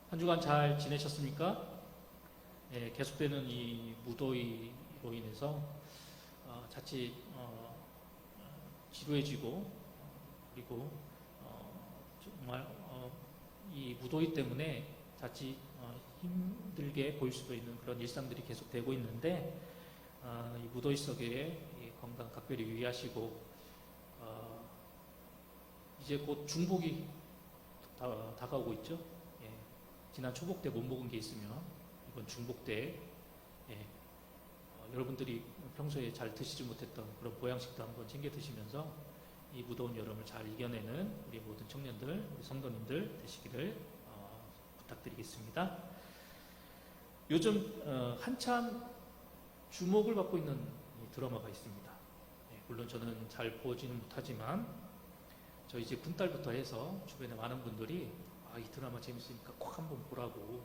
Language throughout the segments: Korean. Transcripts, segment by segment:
한 주간 잘 지내셨습니까? 예, 계속되는 이 무더위로 인해서 자칫 지루해지고 그리고 정말 이 무더위 때문에 자칫 힘들게 보일 수도 있는 그런 일상들이 계속되고 있는데 이 무더위 속에 이 건강 각별히 유의하시고 이제 곧 중복이 다가오고 있죠. 예, 지난 초복 때 못 먹은 게 있으면 이번 중복 때 여러분들이 평소에 잘 드시지 못했던 그런 보양식도 한번 챙겨 드시면서 이 무더운 여름을 잘 이겨내는 우리 모든 청년들, 우리 성도님들 되시기를 부탁드리겠습니다. 요즘 한참 주목을 받고 있는 드라마가 있습니다. 물론 저는 잘 보지는 못하지만 저희 집 큰딸부터 해서 주변에 많은 분들이 이 드라마 재밌으니까 꼭 한번 보라고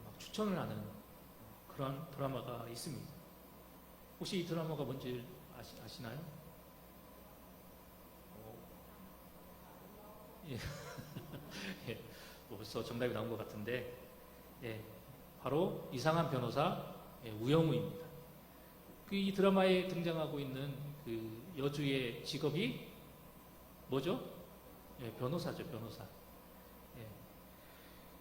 막 추천을 하는 그런 드라마가 있습니다. 혹시 이 드라마가 뭔지 아시나요? 예. 예, 벌써 정답이 나온 것 같은데, 예, 바로 이상한 변호사 우영우입니다. 이 드라마에 등장하고 있는 그 여주의 직업이 뭐죠? 예, 변호사죠, 변호사. 예.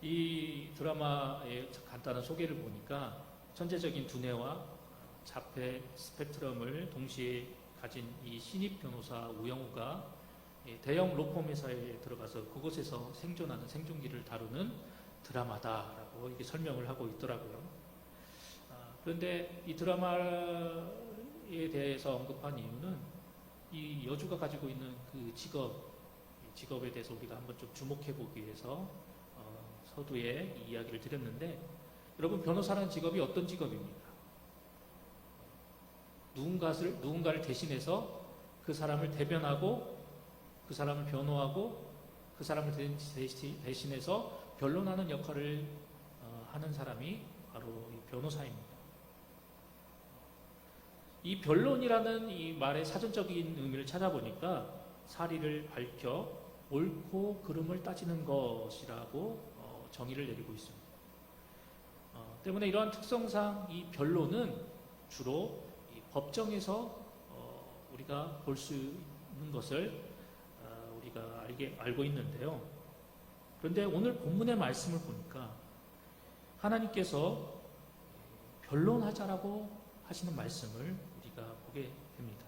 이 드라마의 간단한 소개를 보니까 천재적인 두뇌와 자폐 스펙트럼을 동시에 가진 이 신입 변호사 우영우가 대형 로펌 회사에 들어가서 그곳에서 생존하는 생존기를 다루는 드라마다라고 이렇게 설명을 하고 있더라고요. 그런데 이 드라마에 대해서 언급한 이유는 이 여주가 가지고 있는 그 직업에 대해서 우리가 한번 좀 주목해 보기 위해서 서두에 이 이야기를 드렸는데, 여러분, 변호사라는 직업이 어떤 직업입니까? 누군가를 대신해서 그 사람을 대변하고 그 사람을 변호하고 그 사람을 대신해서 변론하는 역할을 하는 사람이 바로 이 변호사입니다. 이 변론이라는 이 말의 사전적인 의미를 찾아보니까 사리를 밝혀 옳고 그름을 따지는 것이라고 정의를 내리고 있습니다. 때문에 이러한 특성상 이 변론은 주로 이 법정에서 우리가 볼 수 있는 것을 우리가 알고 있는데요. 그런데 오늘 본문의 말씀을 보니까 하나님께서 변론하자라고 하시는 말씀을 우리가 보게 됩니다.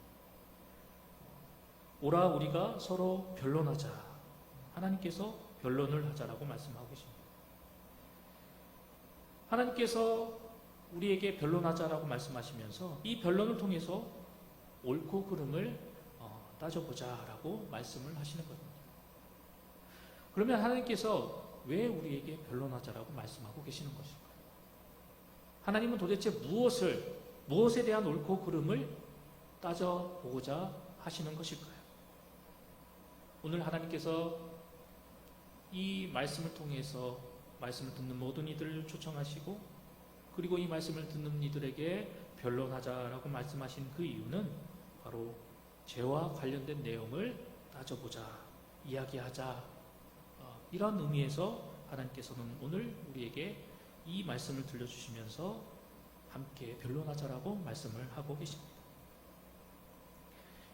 오라 우리가 서로 변론하자. 하나님께서 변론을 하자라고 말씀하고 계십니다. 하나님께서 우리에게 변론하자라고 말씀하시면서 이 변론을 통해서 옳고 그름을 따져보자라고 말씀을 하시는 겁니다. 그러면 하나님께서 왜 우리에게 변론하자라고 말씀하고 계시는 것일까요? 하나님은 도대체 무엇에 대한 옳고 그름을 따져보고자 하시는 것일까요? 오늘 하나님께서 이 말씀을 통해서 말씀을 듣는 모든 이들을 초청하시고, 그리고 이 말씀을 듣는 이들에게 변론하자라고 말씀하신 그 이유는 바로 죄와 관련된 내용을 따져보자, 이야기하자, 이런 의미에서 하나님께서는 오늘 우리에게 이 말씀을 들려주시면서 함께 변론하자라고 말씀을 하고 계십니다.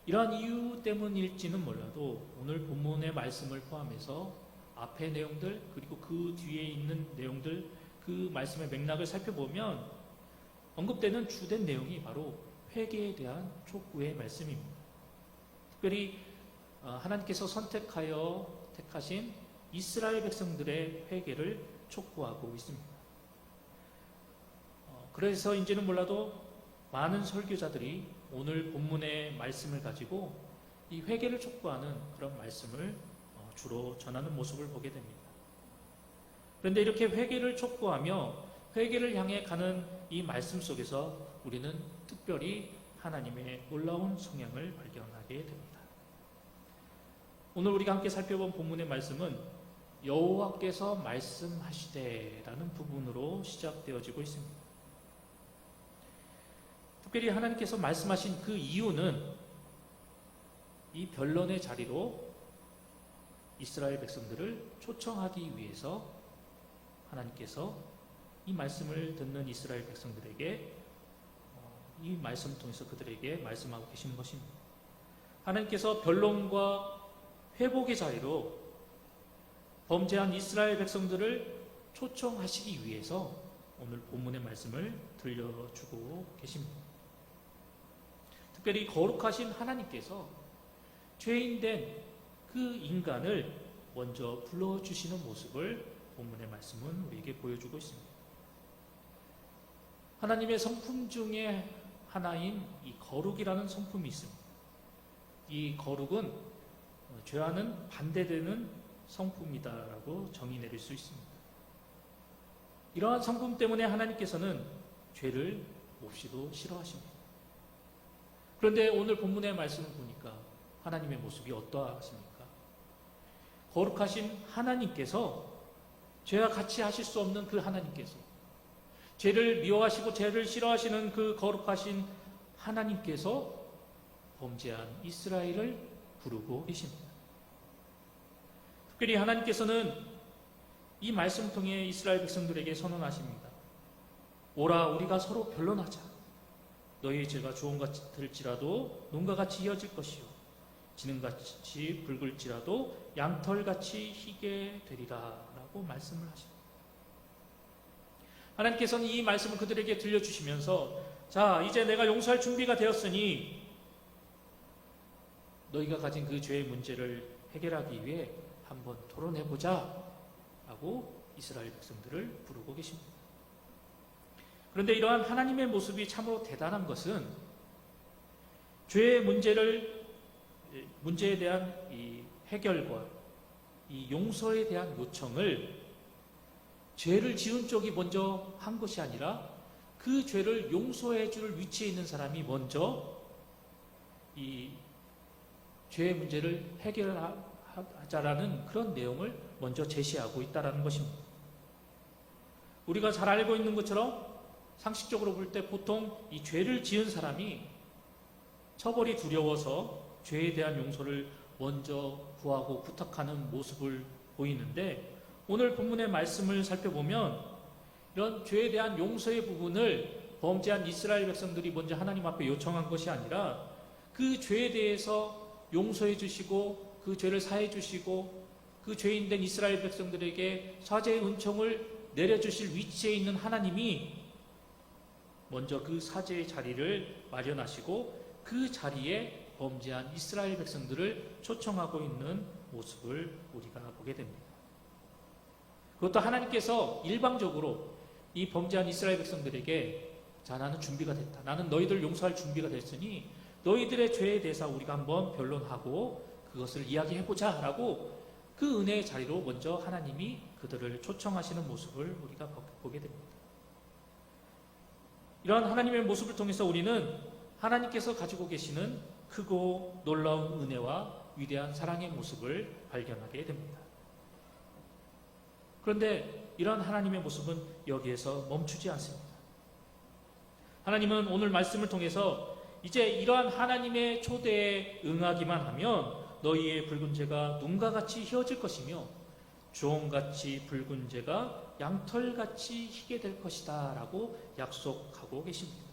이러한 이유 때문일지는 몰라도 오늘 본문의 말씀을 포함해서 앞의 내용들, 그리고 그 뒤에 있는 내용들, 그 말씀의 맥락을 살펴보면 언급되는 주된 내용이 바로 회개에 대한 촉구의 말씀입니다. 특별히 하나님께서 선택하여 택하신 이스라엘 백성들의 회개를 촉구하고 있습니다. 그래서 인지는 몰라도 많은 설교자들이 오늘 본문의 말씀을 가지고 이 회개를 촉구하는 그런 말씀을 주로 전하는 모습을 보게 됩니다. 그런데 이렇게 회개를 촉구하며 회개를 향해 가는 이 말씀 속에서 우리는 특별히 하나님의 놀라운 성향을 발견하게 됩니다. 오늘 우리가 함께 살펴본 본문의 말씀은 여호와께서 말씀하시되라는 부분으로 시작되어지고 있습니다. 특별히 하나님께서 말씀하신 그 이유는 이 변론의 자리로 이스라엘 백성들을 초청하기 위해서 하나님께서 이 말씀을 듣는 이스라엘 백성들에게 이 말씀을 통해서 그들에게 말씀하고 계시는 것입니다. 하나님께서 변론과 회복의 자리로 범죄한 이스라엘 백성들을 초청하시기 위해서 오늘 본문의 말씀을 들려주고 계십니다. 특별히 거룩하신 하나님께서 죄인된 그 인간을 먼저 불러주시는 모습을 본문의 말씀은 우리에게 보여주고 있습니다. 하나님의 성품 중에 하나인 이 거룩이라는 성품이 있습니다. 이 거룩은 죄와는 반대되는 성품이다라고 정의 내릴 수 있습니다. 이러한 성품 때문에 하나님께서는 죄를 몹시도 싫어하십니다. 그런데 오늘 본문의 말씀을 보니까 하나님의 모습이 어떠하십니까? 거룩하신 하나님께서 죄와 같이 하실 수 없는 그 하나님께서 죄를 미워하시고 죄를 싫어하시는 그 거룩하신 하나님께서 범죄한 이스라엘을 부르고 계십니다. 특별히 하나님께서는 이 말씀을 통해 이스라엘 백성들에게 선언하십니다. 오라 우리가 서로 변론하자. 너희의 죄가 주홍같을지라도 눈과 같이 이어질 것이요 지능같이 붉을지라도 양털같이 희게 되리라 라고 말씀을 하십니다. 하나님께서는 이 말씀을 그들에게 들려주시면서 자 이제 내가 용서할 준비가 되었으니 너희가 가진 그 죄의 문제를 해결하기 위해 한번 토론해보자 라고 이스라엘 백성들을 부르고 계십니다. 그런데 이러한 하나님의 모습이 참으로 대단한 것은 죄의 문제에 대한 이 해결과 이 용서에 대한 요청을 죄를 지은 쪽이 먼저 한 것이 아니라 그 죄를 용서해 줄 위치에 있는 사람이 먼저 이 죄의 문제를 해결하자라는 그런 내용을 먼저 제시하고 있다는 것입니다. 우리가 잘 알고 있는 것처럼 상식적으로 볼 때 보통 이 죄를 지은 사람이 처벌이 두려워서 죄에 대한 용서를 먼저 구하고 부탁하는 모습을 보이는데 오늘 본문의 말씀을 살펴보면 이런 죄에 대한 용서의 부분을 범죄한 이스라엘 백성들이 먼저 하나님 앞에 요청한 것이 아니라 그 죄에 대해서 용서해 주시고 그 죄를 사해 주시고 그 죄인된 이스라엘 백성들에게 사죄의 은총을 내려주실 위치에 있는 하나님이 먼저 그 사죄의 자리를 마련하시고 그 자리에 범죄한 이스라엘 백성들을 초청하고 있는 모습을 우리가 보게 됩니다. 그것도 하나님께서 일방적으로 이 범죄한 이스라엘 백성들에게 자 나는 준비가 됐다. 나는 너희들 용서할 준비가 됐으니 너희들의 죄에 대해서 우리가 한번 변론하고 그것을 이야기해보자 라고 그 은혜의 자리로 먼저 하나님이 그들을 초청하시는 모습을 우리가 보게 됩니다. 이러한 하나님의 모습을 통해서 우리는 하나님께서 가지고 계시는 크고 놀라운 은혜와 위대한 사랑의 모습을 발견하게 됩니다. 그런데 이러한 하나님의 모습은 여기에서 멈추지 않습니다. 하나님은 오늘 말씀을 통해서 이제 이러한 하나님의 초대에 응하기만 하면 너희의 붉은 죄가 눈과 같이 희어질 것이며 주홍같이 붉은 죄가 양털같이 희게 될 것이다 라고 약속하고 계십니다.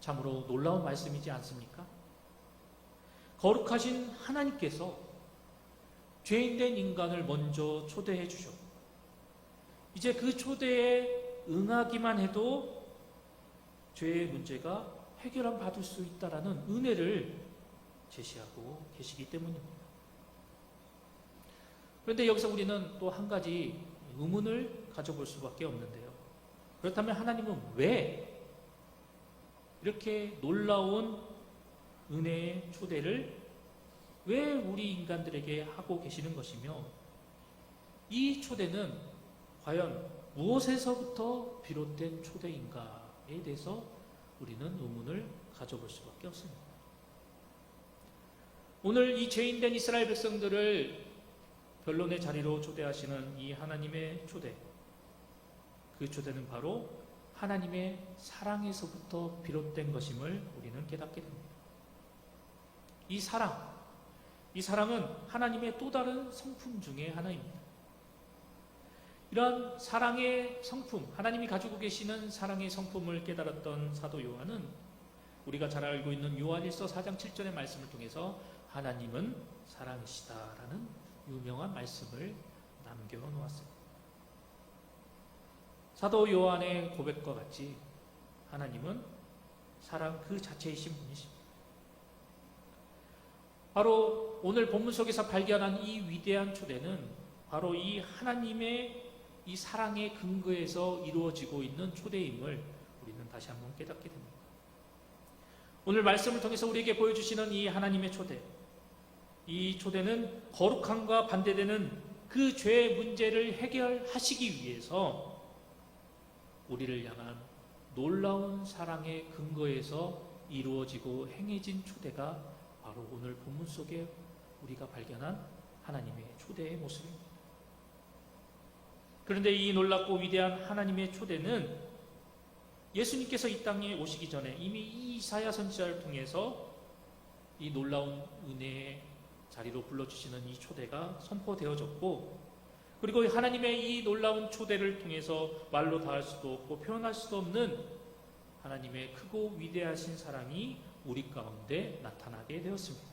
참으로 놀라운 말씀이지 않습니까? 거룩하신 하나님께서 죄인된 인간을 먼저 초대해 주셨고 이제 그 초대에 응하기만 해도 죄의 문제가 해결함 받을 수 있다라는 은혜를 제시하고 계시기 때문입니다. 그런데 여기서 우리는 또 한 가지 의문을 가져볼 수밖에 없는데요. 그렇다면 하나님은 왜 이렇게 놀라운 은혜의 초대를 왜 우리 인간들에게 하고 계시는 것이며 이 초대는 과연 무엇에서부터 비롯된 초대인가에 대해서 우리는 의문을 가져볼 수밖에 없습니다. 오늘 이 죄인된 이스라엘 백성들을 변론의 자리로 초대하시는 이 하나님의 초대, 그 초대는 바로 하나님의 사랑에서부터 비롯된 것임을 우리는 깨닫게 됩니다. 이 사랑은 하나님의 또 다른 성품 중에 하나입니다. 이러한 사랑의 성품, 하나님이 가지고 계시는 사랑의 성품을 깨달았던 사도 요한은 우리가 잘 알고 있는 요한일서 4장 7절의 말씀을 통해서 하나님은 사랑이시다라는 유명한 말씀을 남겨놓았습니다. 사도 요한의 고백과 같이 하나님은 사랑 그 자체이신 분이십니다. 바로 오늘 본문 속에서 발견한 이 위대한 초대는 바로 이 하나님의 이 사랑의 근거에서 이루어지고 있는 초대임을 우리는 다시 한번 깨닫게 됩니다. 오늘 말씀을 통해서 우리에게 보여주시는 이 하나님의 초대, 이 초대는 거룩함과 반대되는 그 죄의 문제를 해결하시기 위해서 우리를 향한 놀라운 사랑의 근거에서 이루어지고 행해진 초대가 바로 오늘 본문 속에 우리가 발견한 하나님의 초대의 모습입니다. 그런데 이 놀랍고 위대한 하나님의 초대는 예수님께서 이 땅에 오시기 전에 이미 이 이사야 선지자를 통해서 이 놀라운 은혜의 자리로 불러주시는 이 초대가 선포되어졌고, 그리고 하나님의 이 놀라운 초대를 통해서 말로 다할 수도 없고 표현할 수도 없는 하나님의 크고 위대하신 사랑이 우리 가운데 나타나게 되었습니다.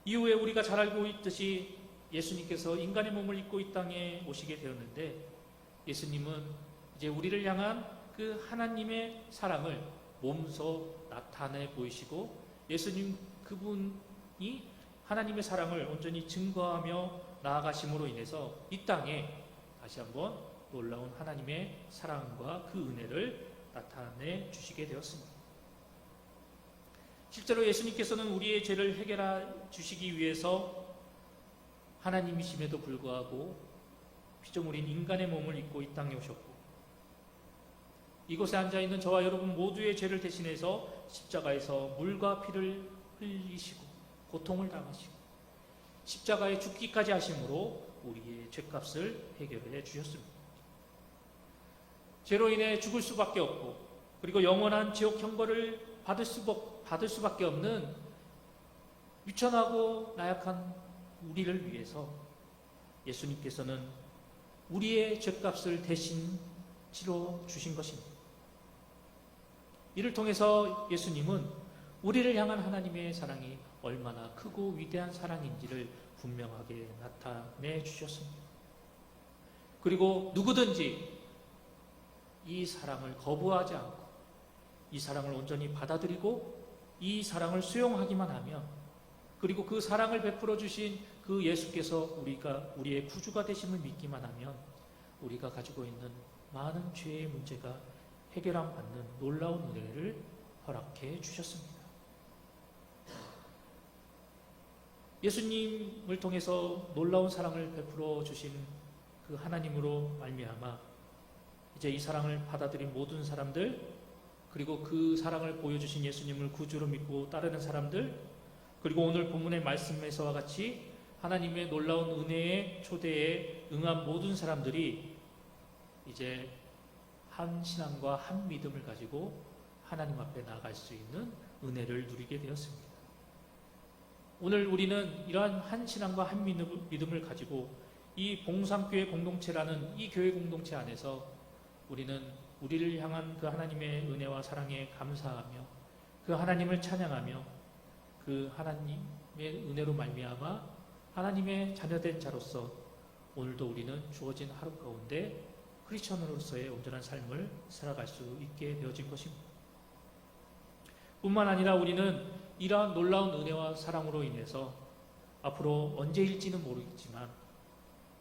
이후에 우리가 잘 알고 있듯이 예수님께서 인간의 몸을 입고 이 땅에 오시게 되었는데, 예수님은 이제 우리를 향한 그 하나님의 사랑을 몸소 나타내 보이시고, 예수님 그분이 하나님의 사랑을 온전히 증거하며 나아가심으로 인해서 이 땅에 다시 한번 놀라운 하나님의 사랑과 그 은혜를 나타내 주시게 되었습니다. 실제로 예수님께서는 우리의 죄를 해결해 주시기 위해서 하나님이심에도 불구하고 피조물인 인간의 몸을 입고 이 땅에 오셨고, 이곳에 앉아있는 저와 여러분 모두의 죄를 대신해서 십자가에서 물과 피를 흘리시고 고통을 당하시고 십자가에 죽기까지 하심으로 우리의 죄값을 해결해 주셨습니다. 죄로 인해 죽을 수밖에 없고, 그리고 영원한 지옥 형벌을 받을 수밖에 없는 유천하고 나약한 우리를 위해서 예수님께서는 우리의 죄값을 대신 치러 주신 것입니다. 이를 통해서 예수님은 우리를 향한 하나님의 사랑이 얼마나 크고 위대한 사랑인지를 분명하게 나타내 주셨습니다. 그리고 누구든지 이 사랑을 거부하지 않고 이 사랑을 온전히 받아들이고 이 사랑을 수용하기만 하면, 그리고 그 사랑을 베풀어 주신 그 예수께서 우리의 구주가 되심을 믿기만 하면 우리가 가지고 있는 많은 죄의 문제가 해결함 받는 놀라운 은혜를 허락해 주셨습니다. 예수님을 통해서 놀라운 사랑을 베풀어 주신 그 하나님으로 말미암아 이제 이 사랑을 받아들인 모든 사람들, 그리고 그 사랑을 보여주신 예수님을 구주로 믿고 따르는 사람들, 그리고 오늘 본문의 말씀에서와 같이 하나님의 놀라운 은혜의 초대에 응한 모든 사람들이 이제 한 신앙과 한 믿음을 가지고 하나님 앞에 나아갈 수 있는 은혜를 누리게 되었습니다. 오늘 우리는 이러한 한 신앙과 한 믿음을 가지고 이 봉상교회 공동체라는 이 교회 공동체 안에서 우리는 우리를 향한 그 하나님의 은혜와 사랑에 감사하며 그 하나님을 찬양하며 그 하나님의 은혜로 말미암아 하나님의 자녀된 자로서 오늘도 우리는 주어진 하루 가운데 크리스천으로서의 온전한 삶을 살아갈 수 있게 되어진 것입니다. 뿐만 아니라 우리는 이러한 놀라운 은혜와 사랑으로 인해서 앞으로 언제일지는 모르겠지만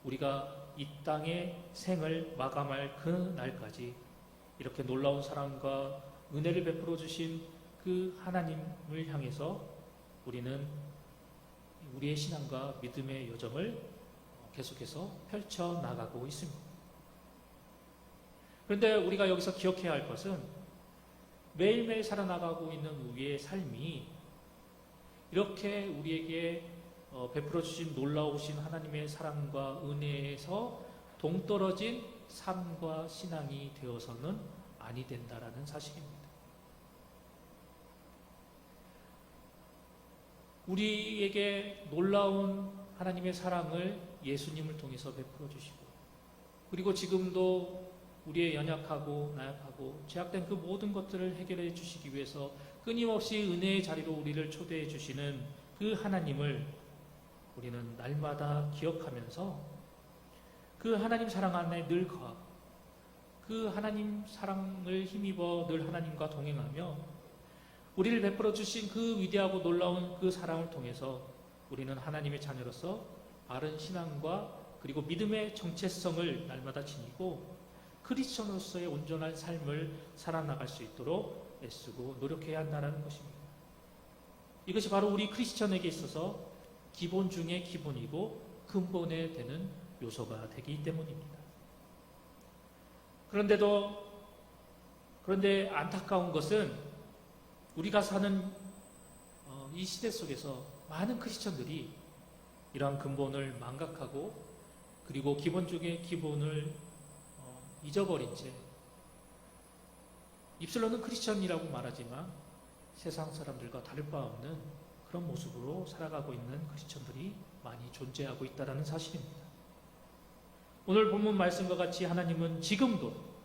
우리가 이 땅의 생을 마감할 그 날까지 이렇게 놀라운 사랑과 은혜를 베풀어 주신 그 하나님을 향해서 우리는 우리의 신앙과 믿음의 여정을 계속해서 펼쳐나가고 있습니다. 그런데 우리가 여기서 기억해야 할 것은 매일매일 살아나가고 있는 우리의 삶이 이렇게 우리에게 베풀어 주신 놀라우신 하나님의 사랑과 은혜에서 동떨어진 삶과 신앙이 되어서는 아니 된다라는 사실입니다. 우리에게 놀라운 하나님의 사랑을 예수님을 통해서 베풀어 주시고, 그리고 지금도 우리의 연약하고 나약하고 죄악된 그 모든 것들을 해결해 주시기 위해서 끊임없이 은혜의 자리로 우리를 초대해 주시는 그 하나님을 우리는 날마다 기억하면서 그 하나님 사랑 안에 늘 거하고, 그 하나님 사랑을 힘입어 늘 하나님과 동행하며 우리를 베풀어 주신 그 위대하고 놀라운 그 사랑을 통해서 우리는 하나님의 자녀로서 바른 신앙과 그리고 믿음의 정체성을 날마다 지니고 크리스천으로서의 온전한 삶을 살아나갈 수 있도록 애쓰고 노력해야 한다는 것입니다. 이것이 바로 우리 크리스천에게 있어서 기본 중의 기본이고 근본에 되는 요소가 되기 때문입니다. 그런데 안타까운 것은 우리가 사는 이 시대 속에서 많은 크리스천들이 이러한 근본을 망각하고 그리고 기본 중의 기본을 잊어버린 채 입술로는 크리스천이라고 말하지만 세상 사람들과 다를 바 없는 그런 모습으로 살아가고 있는 크리스천들이 많이 존재하고 있다는 사실입니다. 오늘 본문 말씀과 같이 하나님은 지금도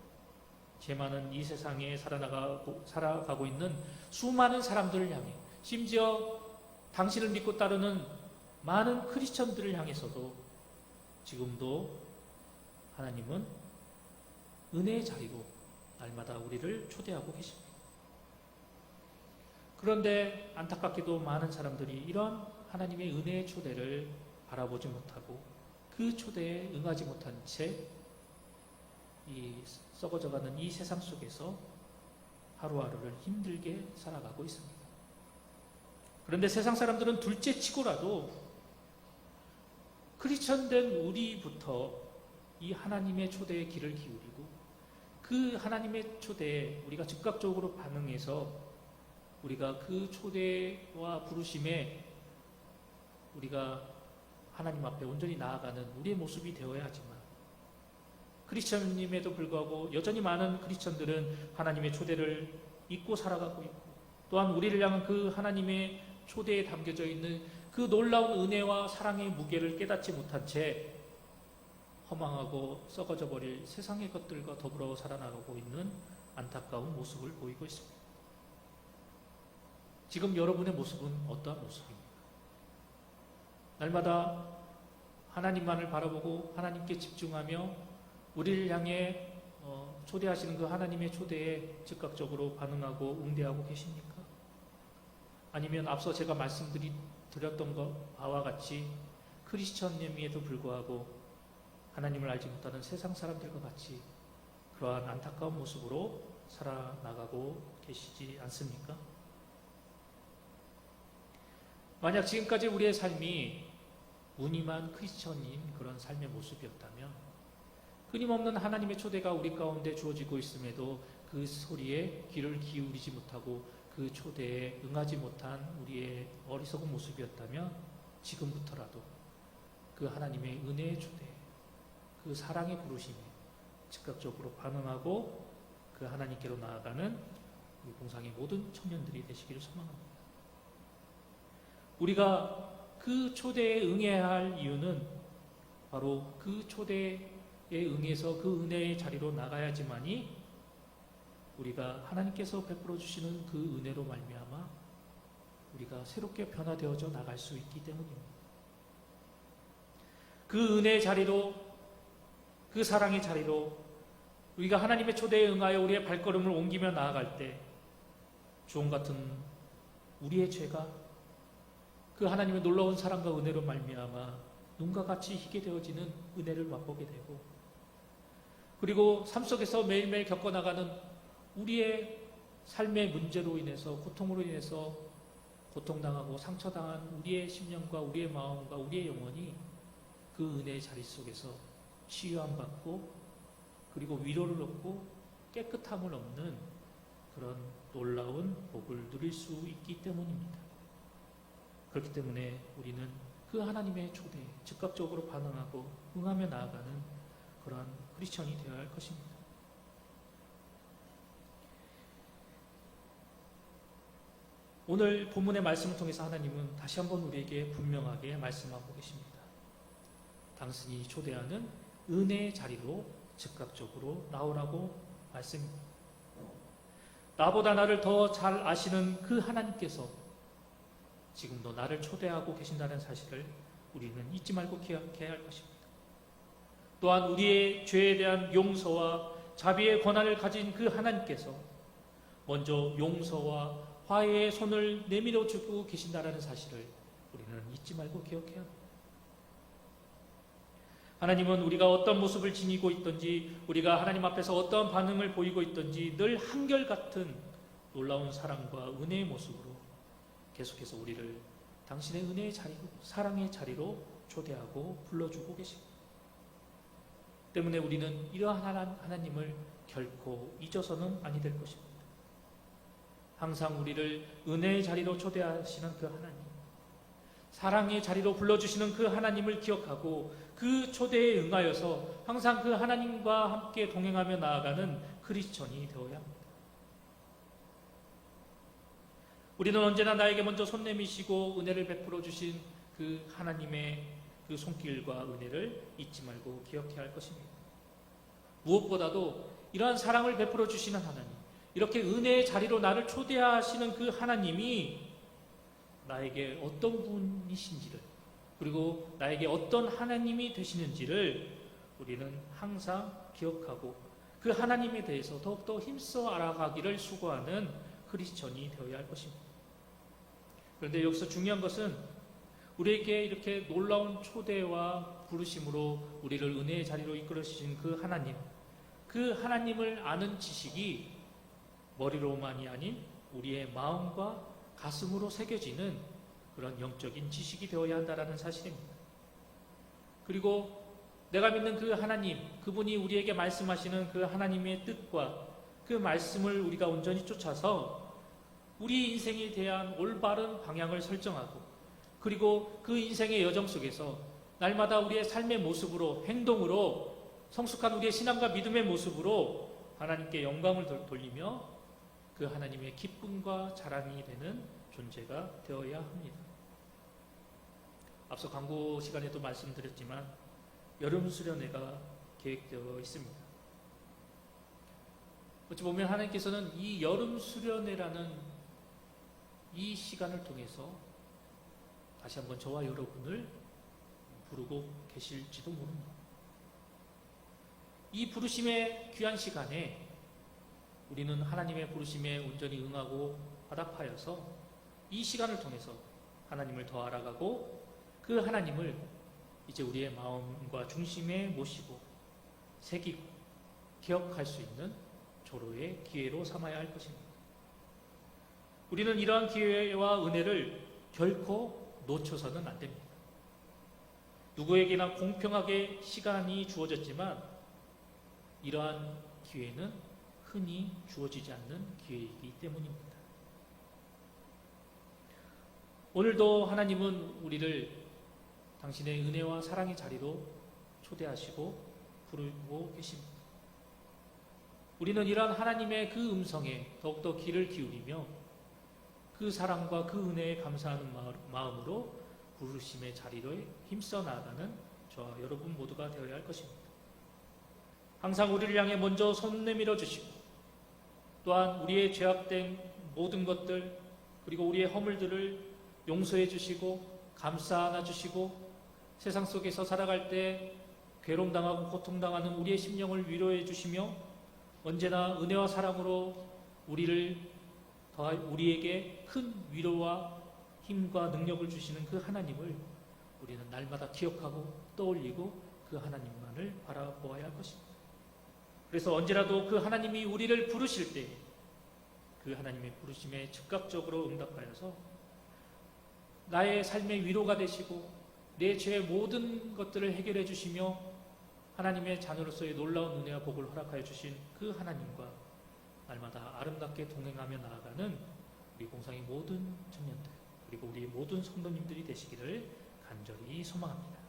죄 많은 이 세상에 살아가고 있는 수많은 사람들을 향해, 심지어 당신을 믿고 따르는 많은 크리스천들을 향해서도 지금도 하나님은 은혜의 자리로 날마다 우리를 초대하고 계십니다. 그런데 안타깝게도 많은 사람들이 이런 하나님의 은혜의 초대를 바라보지 못하고 그 초대에 응하지 못한 채 이 썩어져가는 이 세상 속에서 하루하루를 힘들게 살아가고 있습니다. 그런데 세상 사람들은 둘째 치고라도 크리스천된 우리부터 이 하나님의 초대에 귀를 기울이고 그 하나님의 초대에 우리가 즉각적으로 반응해서 우리가 그 초대와 부르심에 우리가 하나님 앞에 온전히 나아가는 우리의 모습이 되어야 하지만, 크리스천임에도 불구하고 여전히 많은 크리스천들은 하나님의 초대를 잊고 살아가고 있고, 또한 우리를 향한 그 하나님의 초대에 담겨져 있는 그 놀라운 은혜와 사랑의 무게를 깨닫지 못한 채 허망하고 썩어져 버릴 세상의 것들과 더불어 살아나가고 있는 안타까운 모습을 보이고 있습니다. 지금 여러분의 모습은 어떠한 모습입니까? 날마다 하나님만을 바라보고 하나님께 집중하며 우리를 향해 초대하시는 그 하나님의 초대에 즉각적으로 반응하고 응대하고 계십니까? 아니면 앞서 제가 말씀드렸던 바와 같이 크리스천임에도 불구하고 하나님을 알지 못하는 세상 사람들과 같이 그러한 안타까운 모습으로 살아나가고 계시지 않습니까? 만약 지금까지 우리의 삶이 무늬만 크리스천인 그런 삶의 모습이었다면, 끊임없는 하나님의 초대가 우리 가운데 주어지고 있음에도 그 소리에 귀를 기울이지 못하고 그 초대에 응하지 못한 우리의 어리석은 모습이었다면, 지금부터라도 그 하나님의 은혜의 초대, 그 사랑의 부르심에 즉각적으로 반응하고 그 하나님께로 나아가는 우리 공상의 모든 청년들이 되시기를 소망합니다. 우리가 그 초대에 응해야 할 이유는 바로 그 초대에 응해서 그 은혜의 자리로 나가야지만이 우리가 하나님께서 베풀어 주시는 그 은혜로 말미암아 우리가 새롭게 변화되어져 나갈 수 있기 때문입니다. 그 은혜의 자리로, 그 사랑의 자리로 우리가 하나님의 초대에 응하여 우리의 발걸음을 옮기며 나아갈 때 주홍 같은 우리의 죄가 그 하나님의 놀라운 사랑과 은혜로 말미암아 눈과 같이 희게 되어지는 은혜를 맛보게 되고, 그리고 삶 속에서 매일매일 겪어나가는 우리의 삶의 문제로 인해서, 고통으로 인해서 고통당하고 상처당한 우리의 심령과 우리의 마음과 우리의 영혼이 그 은혜의 자리 속에서 치유함 받고 그리고 위로를 얻고 깨끗함을 얻는 그런 놀라운 복을 누릴 수 있기 때문입니다. 그렇기 때문에 우리는 그 하나님의 초대에 즉각적으로 반응하고 응하며 나아가는 그런 크리스천이 되어야 할 것입니다. 오늘 본문의 말씀을 통해서 하나님은 다시 한번 우리에게 분명하게 말씀하고 계십니다. 당신이 초대하는 은혜의 자리로 즉각적으로 나오라고 말씀입니다. 나보다 나를 더 잘 아시는 그 하나님께서 지금도 나를 초대하고 계신다는 사실을 우리는 잊지 말고 기억해야 할 것입니다. 또한 우리의 죄에 대한 용서와 자비의 권한을 가진 그 하나님께서 먼저 용서와 화해의 손을 내밀어 주고 계신다는 사실을 우리는 잊지 말고 기억해야 합니다. 하나님은 우리가 어떤 모습을 지니고 있든지, 우리가 하나님 앞에서 어떤 반응을 보이고 있든지 늘 한결같은 놀라운 사랑과 은혜의 모습으로 계속해서 우리를 당신의 은혜의 자리로, 사랑의 자리로 초대하고 불러주고 계십니다. 때문에 우리는 이러한 하나님을 결코 잊어서는 아니 될 것입니다. 항상 우리를 은혜의 자리로 초대하시는 그 하나님, 사랑의 자리로 불러주시는 그 하나님을 기억하고 그 초대에 응하여서 항상 그 하나님과 함께 동행하며 나아가는 크리스천이 되어야 합니다. 우리는 언제나 나에게 먼저 손 내미시고 은혜를 베풀어 주신 그 하나님의 그 손길과 은혜를 잊지 말고 기억해야 할 것입니다. 무엇보다도 이러한 사랑을 베풀어 주시는 하나님, 이렇게 은혜의 자리로 나를 초대하시는 그 하나님이 나에게 어떤 분이신지를, 그리고 나에게 어떤 하나님이 되시는지를 우리는 항상 기억하고 그 하나님에 대해서 더욱더 힘써 알아가기를 수고하는 크리스천이 되어야 할 것입니다. 그런데 여기서 중요한 것은 우리에게 이렇게 놀라운 초대와 부르심으로 우리를 은혜의 자리로 이끌어주신 그 하나님을 아는 지식이 머리로만이 아닌 우리의 마음과 가슴으로 새겨지는 그런 영적인 지식이 되어야 한다는 사실입니다. 그리고 내가 믿는 그 하나님, 그분이 우리에게 말씀하시는 그 하나님의 뜻과 그 말씀을 우리가 온전히 쫓아서 우리 인생에 대한 올바른 방향을 설정하고, 그리고 그 인생의 여정 속에서 날마다 우리의 삶의 모습으로, 행동으로, 성숙한 우리의 신앙과 믿음의 모습으로 하나님께 영광을 돌리며 그 하나님의 기쁨과 자랑이 되는 존재가 되어야 합니다. 앞서 광고 시간에도 말씀드렸지만 여름 수련회가 계획되어 있습니다. 어찌 보면 하나님께서는 이 여름 수련회라는 이 시간을 통해서 다시 한번 저와 여러분을 부르고 계실지도 모릅니다. 이 부르심의 귀한 시간에 우리는 하나님의 부르심에 온전히 응하고 화답하여서 이 시간을 통해서 하나님을 더 알아가고 그 하나님을 이제 우리의 마음과 중심에 모시고 새기고 기억할 수 있는 조로의 기회로 삼아야 할 것입니다. 우리는 이러한 기회와 은혜를 결코 놓쳐서는 안 됩니다. 누구에게나 공평하게 시간이 주어졌지만 이러한 기회는 흔히 주어지지 않는 기회이기 때문입니다. 오늘도 하나님은 우리를 당신의 은혜와 사랑의 자리로 초대하시고 부르고 계십니다. 우리는 이러한 하나님의 그 음성에 더욱더 귀를 기울이며 그 사랑과 그 은혜에 감사하는 마음으로 부르심의 자리를 힘써 나아가는 저와 여러분 모두가 되어야 할 것입니다. 항상 우리를 향해 먼저 손 내밀어 주시고, 또한 우리의 죄악된 모든 것들, 그리고 우리의 허물들을 용서해 주시고 감싸 안아 주시고, 세상 속에서 살아갈 때 괴로움당하고 고통당하는 우리의 심령을 위로해 주시며 언제나 은혜와 사랑으로 우리에게 큰 위로와 힘과 능력을 주시는 그 하나님을 우리는 날마다 기억하고 떠올리고 그 하나님만을 바라보아야 할 것입니다. 그래서 언제라도 그 하나님이 우리를 부르실 때 그 하나님의 부르심에 즉각적으로 응답하여서 나의 삶의 위로가 되시고 내 죄의 모든 것들을 해결해 주시며 하나님의 자녀로서의 놀라운 은혜와 복을 허락하여 주신 그 하나님과 날마다 아름답게 동행하며 나아가는 우리 공상의 모든 청년들, 그리고 우리 모든 성도님들이 되시기를 간절히 소망합니다.